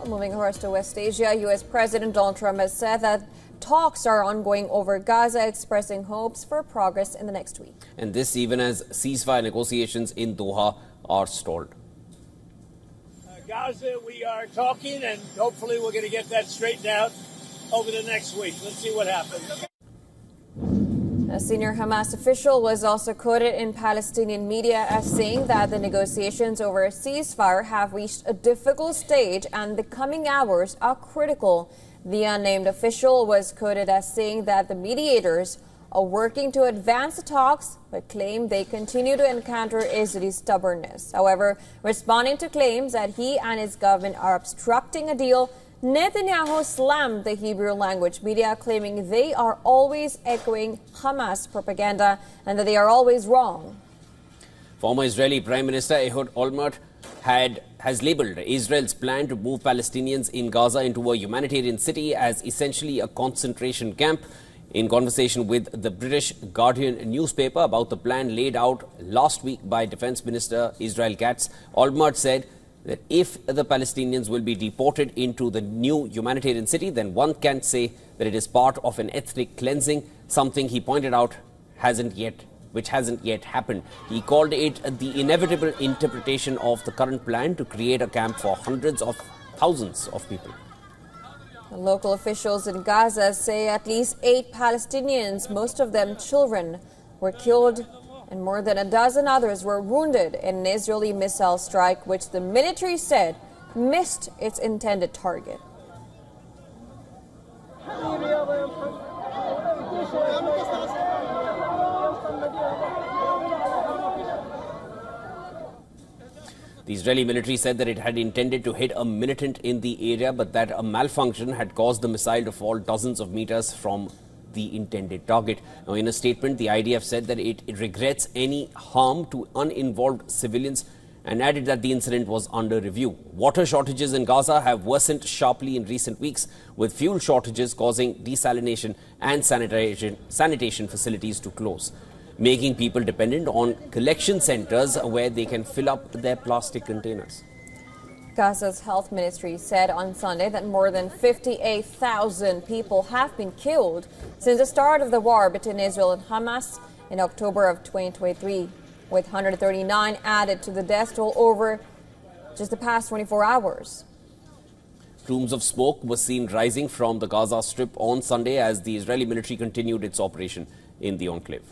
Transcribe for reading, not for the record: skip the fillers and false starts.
Moving across to West Asia, U.S. President Donald Trump has said that talks are ongoing over Gaza, expressing hopes for progress in the next week. And this even as ceasefire negotiations in Doha are stalled. Gaza, we are talking, and hopefully we're going to get that straightened out over the next week. Let's see what happens. A senior Hamas official was also quoted in Palestinian media as saying that the negotiations over a ceasefire have reached a difficult stage and the coming hours are critical. The unnamed official was quoted as saying that the mediators are working to advance the talks, but claimed they continue to encounter Israeli stubbornness. However, responding to claims that he and his government are obstructing a deal, Netanyahu slammed the Hebrew language media, claiming they are always echoing Hamas propaganda and that they are always wrong. Former Israeli Prime Minister Ehud Olmert has labelled Israel's plan to move Palestinians in Gaza into a humanitarian city as essentially a concentration camp. In conversation with the British Guardian newspaper about the plan laid out last week by Defence Minister Israel-Gaza, Olmert said that if the Palestinians will be deported into the new humanitarian city, then one can't say that it is part of an ethnic cleansing, something he pointed out hasn't yet happened. He called it the inevitable interpretation of the current plan to create a camp for hundreds of thousands of people. Local officials in Gaza say at least 8 Palestinians, most of them children, were killed and more than a dozen others were wounded in an Israeli missile strike, which the military said missed its intended target. The Israeli military said that it had intended to hit a militant in the area, but that a malfunction had caused the missile to fall dozens of meters from the intended target. Now, in a statement, the IDF said that it regrets any harm to uninvolved civilians and added that the incident was under review. Water shortages in Gaza have worsened sharply in recent weeks, with fuel shortages causing desalination and sanitation facilities to close, making people dependent on collection centers where they can fill up their plastic containers. Gaza's health ministry said on Sunday that more than 58,000 people have been killed since the start of the war between Israel and Hamas in October of 2023, with 139 added to the death toll over just the past 24 hours. Plumes of smoke were seen rising from the Gaza Strip on Sunday as the Israeli military continued its operation in the enclave.